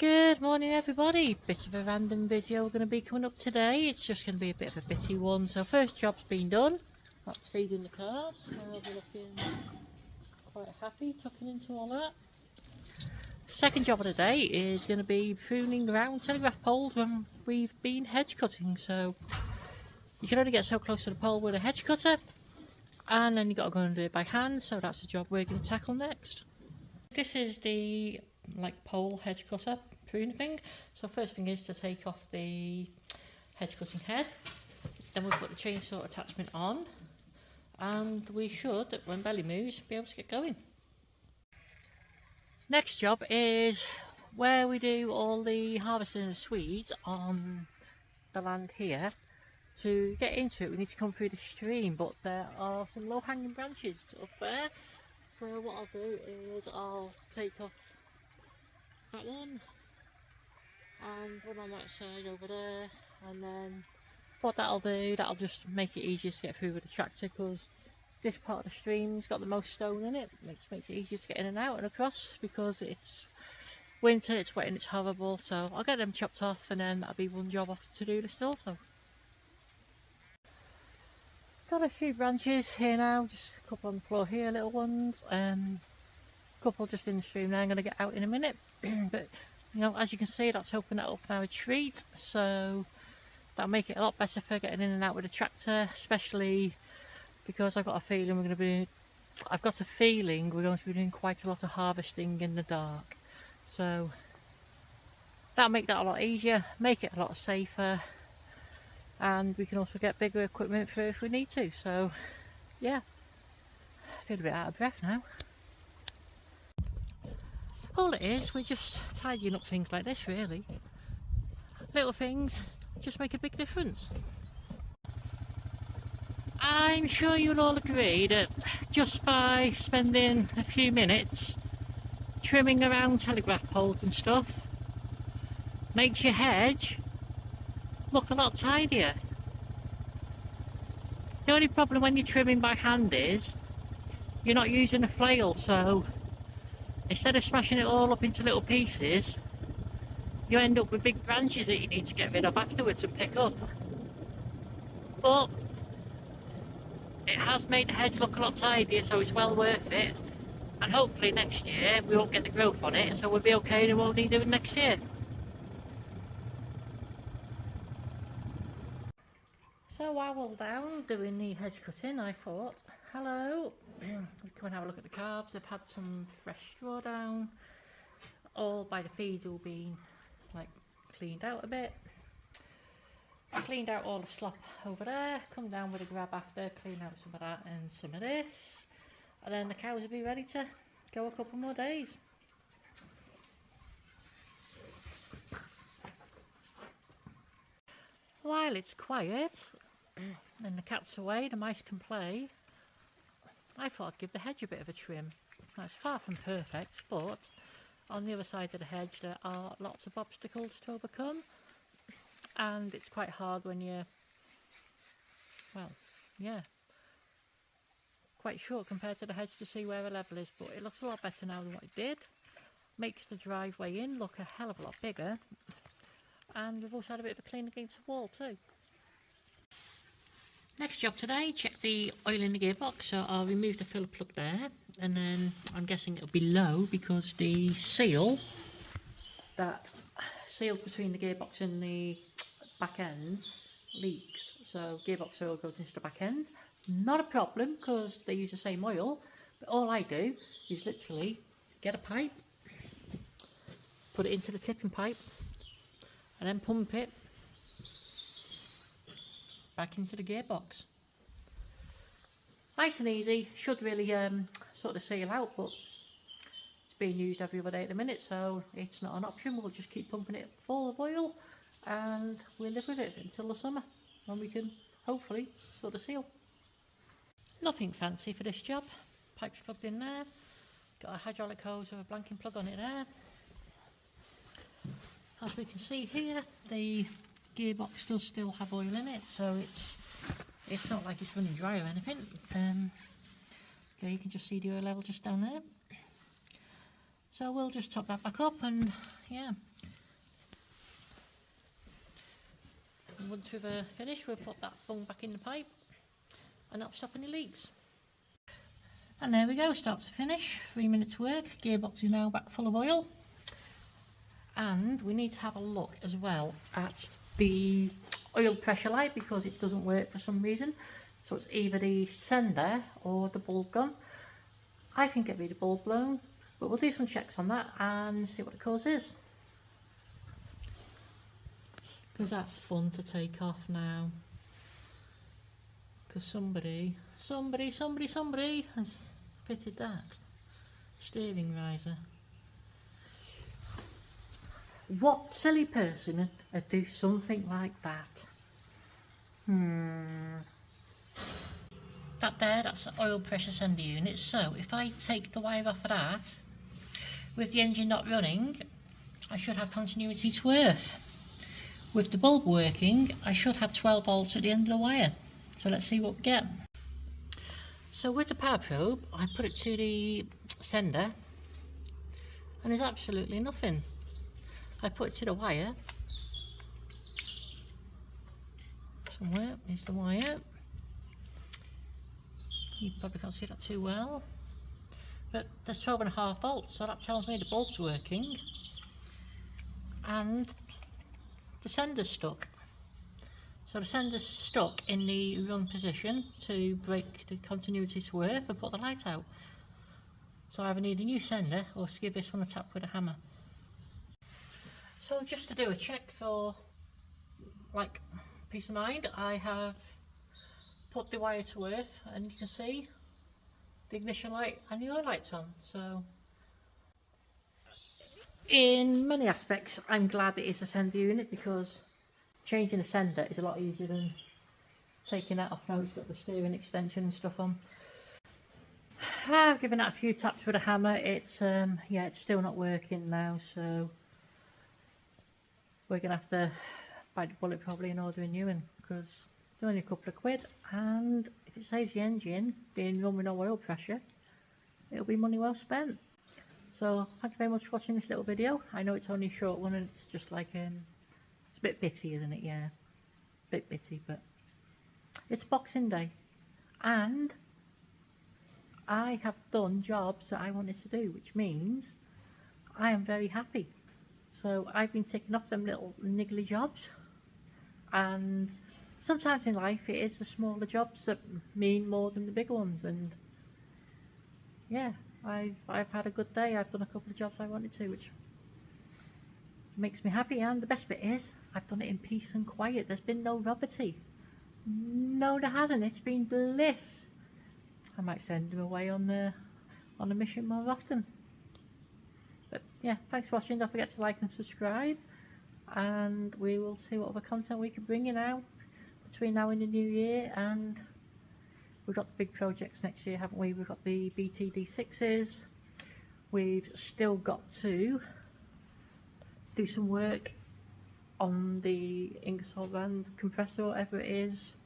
Good morning everybody, bit of a random video going to be coming up today. It's just going to be a bit of a bitty one. So first job's been done, that's feeding the cars. I'll be looking quite happy tucking into all that. Second job of the day is going to be pruning around telegraph poles when we've been hedge cutting. So you can only get so close to the pole with a hedge cutter, and then you got to go and do it by hand. So that's the job we're going to tackle next. This is the pole hedge cutter pruning thing. So first thing is to take off the hedge cutting head, then we'll put the chainsaw attachment on, and we should, when belly moves, be able to get going. Next job is where we do all the harvesting of Swedes on the land here. To get into it we need to come through the stream, but there are some low hanging branches up there. So what I'll do is I'll take off that one and one on that side over there, and then what that'll do, that'll just make it easier to get through with the tractor, because this part of the stream's got the most stone in it, which makes it easier to get in and out and across, because it's winter, it's wet and it's horrible. So I'll get them chopped off, and then that'll be one job off the to-do list also. Got a few branches here now, just a couple on the floor here, little ones, a couple just in the stream now. I'm going to get out in a minute. But you know, as you can see, that's opened that up now a treat, so that'll make it a lot better for getting in and out with the tractor, especially because I've got a feeling we're going to be doing quite a lot of harvesting in the dark. So that'll make that a lot easier, make it a lot safer, and we can also get bigger equipment through if we need to. So yeah, I feel a bit out of breath now. All it is, we're just tidying up things like this really. Little things just make a big difference. I'm sure you'll all agree that just by spending a few minutes trimming around telegraph poles and stuff makes your hedge look a lot tidier. The only problem when you're trimming by hand is you're not using a flail, so instead of smashing it all up into little pieces, you end up with big branches that you need to get rid of afterwards and pick up. But it has made the hedge look a lot tidier, so it's well worth it, and hopefully next year we won't get the growth on it, so we'll be okay and we won't need it next year. So while we're down doing the hedge cutting, I thought, hello, come and have a look at the carbs. They've had some fresh straw down, all by the feed all being cleaned out a bit. Cleaned out all the slop over there, come down with a grab after, clean out some of that and some of this, and then the cows will be ready to go a couple more days. While it's quiet and the cat's away, the mice can play, I thought I'd give the hedge a bit of a trim. Now it's far from perfect, but on the other side of the hedge there are lots of obstacles to overcome, and it's quite hard when you're, quite short compared to the hedge to see where a level is, but it looks a lot better now than what it did. Makes the driveway in look a hell of a lot bigger, and we've also had a bit of a clean against the wall too. Next job today, check the oil in the gearbox. So I'll remove the filler plug there, and then I'm guessing it'll be low because the seal that seals between the gearbox and the back end leaks, so gearbox oil goes into the back end. Not a problem because they use the same oil, but all I do is literally get a pipe, put it into the tipping pipe, and then pump it back into the gearbox. Nice and easy, should really sort of seal out, but it's being used every other day at the minute, so it's not an option. We'll just keep pumping it full of oil and we'll live with it until the summer, when we can hopefully sort of seal. Nothing fancy for this job. Pipes plugged in there, got a hydraulic hose with a blanking plug on it there. As we can see here, the gearbox does still have oil in it, so it's not like it's running dry or anything. Okay, you can just see the oil level just down there. So we'll just top that back up, and yeah, And once we've finished, we'll put that bung back in the pipe and that'll stop any leaks. And there we go, start to finish, 3 minutes work. Gearbox is now back full of oil. And we need to have a look as well at the oil pressure light because it doesn't work for some reason. So it's either the sender or the bulb gone. I think it'll be the bulb blown, but we'll do some checks on that and see what the cause is. Because that's fun to take off now. Because somebody has fitted that steering riser. What silly person would do something like that? That's the oil pressure sender unit. So if I take the wire off of that, with the engine not running, I should have continuity swerve. With the bulb working, I should have 12 volts at the end of the wire. So let's see what we get. So with the power probe, I put it to the sender and there's absolutely nothing. I put it to the wire. Somewhere is the wire. You probably can't see that too well. But there's 12.5 volts, so that tells me the bulb's working. And the sender's stuck. So the sender's stuck in the run position to break the continuity swerve and put the light out. So I either need a new sender or to give this one a tap with a hammer. So just to do a check for like peace of mind, I have put the wire to earth and you can see the ignition light and the oil light's on. So in many aspects I'm glad it is a sender unit because changing a sender is a lot easier than taking that off. Now it's got the steering extension and stuff on. I've given that a few taps with a hammer. It's it's still not working now, so we're gonna have to bite the bullet probably and order a new one because they're only a couple of quid, and if it saves the engine being run with no oil pressure, it'll be money well spent. So thank you very much for watching this little video. I know it's only a short one and it's just like it's a bit bitty, isn't it? Yeah, a bit bitty, but it's Boxing Day and I have done jobs that I wanted to do, which means I am very happy. So I've been ticking off them little niggly jobs, and sometimes in life it is the smaller jobs that mean more than the big ones. And yeah, I've had a good day. I've done a couple of jobs I wanted to, which makes me happy. And the best bit is I've done it in peace and quiet. There's been no robbery. No, there hasn't. It's been bliss. I might send him away on a mission more often. But yeah, thanks for watching. Don't forget to like and subscribe, and we will see what other content we can bring you now between now and the new year. And we've got the big projects next year, haven't we? We've got the BTD6s. We've still got to do some work on the Ingersoll Rand compressor, whatever it is.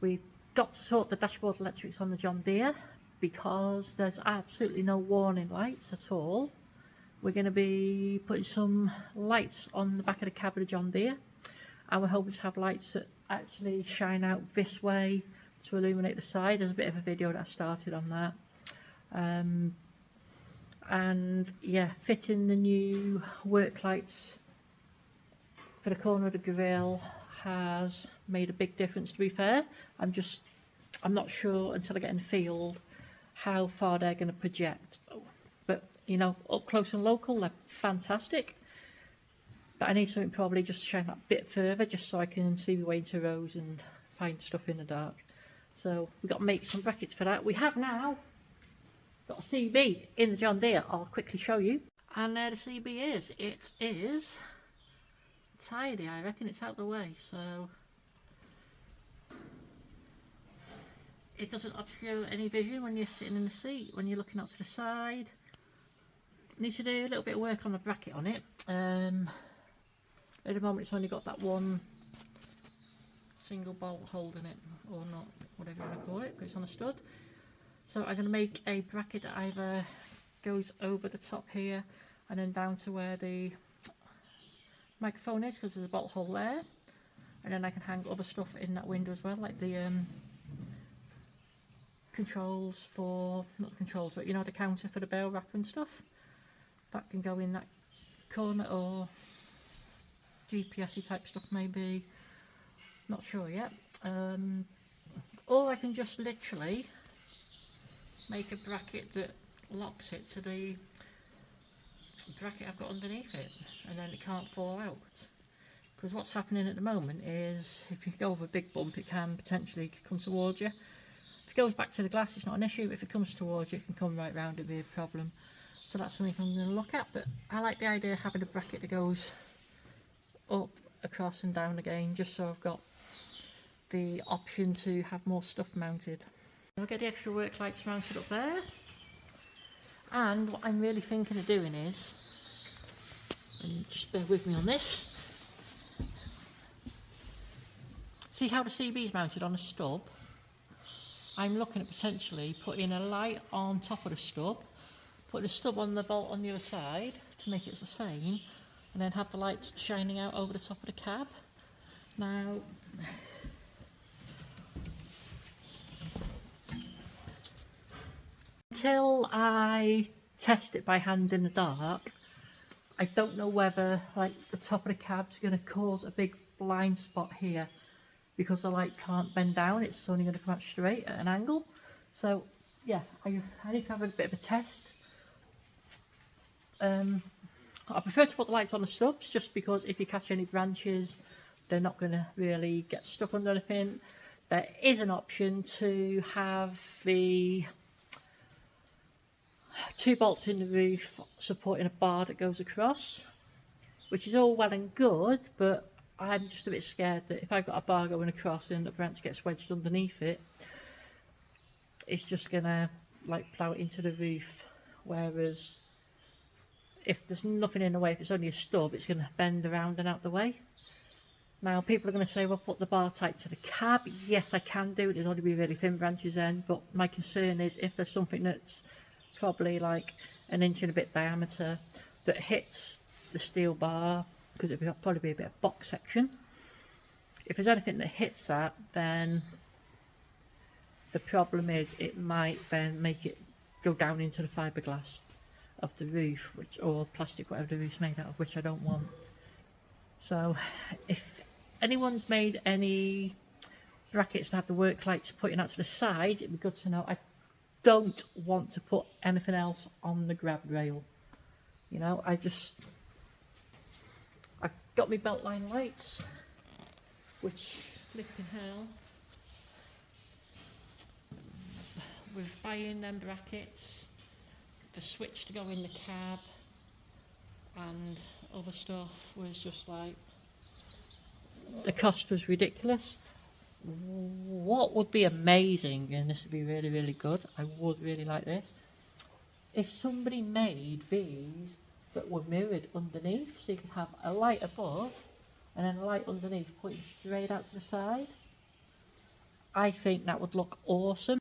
We've got to sort the dashboard electrics on the John Deere because there's absolutely no warning lights at all. We're going to be putting some lights on the back of the cab of the John Deere, and we're hoping to have lights that actually shine out this way to illuminate the side. There's a bit of a video that I started on that. And yeah, fitting the new work lights for the corner of the grill has made a big difference, to be fair. I'm not sure until I get in the field how far they're going to project, but you know, up close and local they're fantastic. But I need something probably just to shine that bit further, just so I can see my way into rows and find stuff in the dark. So we've got to make some brackets for that. We have now got a CB in the John Deere. I'll quickly show you. And there the CB is. It is tidy. I reckon it's out of the way, so it doesn't obscure any vision when you're sitting in the seat, when you're looking out to the side. Need to do a little bit of work on the bracket on it. At the moment it's only got that one single bolt holding it, or not, whatever you want to call it, but it's on a stud. So I'm going to make a bracket that either goes over the top here and then down to where the microphone is, because there's a bolt hole there. and then I can hang other stuff in that window as well, like the controls for, not controls, but you know, the counter for the bale wrapper and stuff. That can go in that corner, or GPS-y type stuff maybe, not sure yet. Or I can just literally make a bracket that locks it to the bracket I've got underneath it, and then it can't fall out. Because what's happening at the moment is, if you go over a big bump, it can potentially come towards you. If it goes back to the glass, it's not an issue, but if it comes towards you, it can come right round, it'd be a problem. So that's something I'm going to look at, but I like the idea of having a bracket that goes up, across and down again, just so I've got the option to have more stuff mounted. I'll get the extra work lights mounted up there, and what I'm really thinking of doing is, and just bear with me on this, see how the CB is mounted on a stub? I'm looking at potentially putting a light on top of the stub, put the stub on the bolt on the other side to make it the same, and then have the lights shining out over the top of the cab. Now, until I test it by hand in the dark, I don't know whether like the top of the cab's going to cause a big blind spot here, because the light can't bend down, it's only going to come out straight at an angle. So yeah, I need to have a bit of a test. I prefer to put the lights on the stubs, just because if you catch any branches, they're not going to really get stuck under anything. There is an option to have the 2 bolts in the roof supporting a bar that goes across, which is all well and good, but I'm just a bit scared that if I've got a bar going across and the branch gets wedged underneath it, it's just going to like plough it into the roof. Whereas if there's nothing in the way, if it's only a stub, it's going to bend around and out the way. Now people are going to say, well, put the bar tight to the cab. Yes, I can do it, it'll only be really thin branches then, but my concern is if there's something that's probably like 1 inch and a bit diameter that hits the steel bar, because it'll probably be a bit of box section. If there's anything that hits that, then the problem is it might then make it go down into the fiberglass of the roof, which, or plastic, whatever the roof's made out of, which I don't want. So if anyone's made any brackets that have the work lights pointing out to the side, it'd be good to know. I don't want to put anything else on the grab rail. You know, I've got my belt line lights, which flipping hell, with buying them brackets, the switch to go in the cab and other stuff was just like, the cost was ridiculous. What would be amazing, and this would be really, really good, I would really like this, if somebody made these that were mirrored underneath, so you could have a light above and then a light underneath pointing straight out to the side. I think that would look awesome.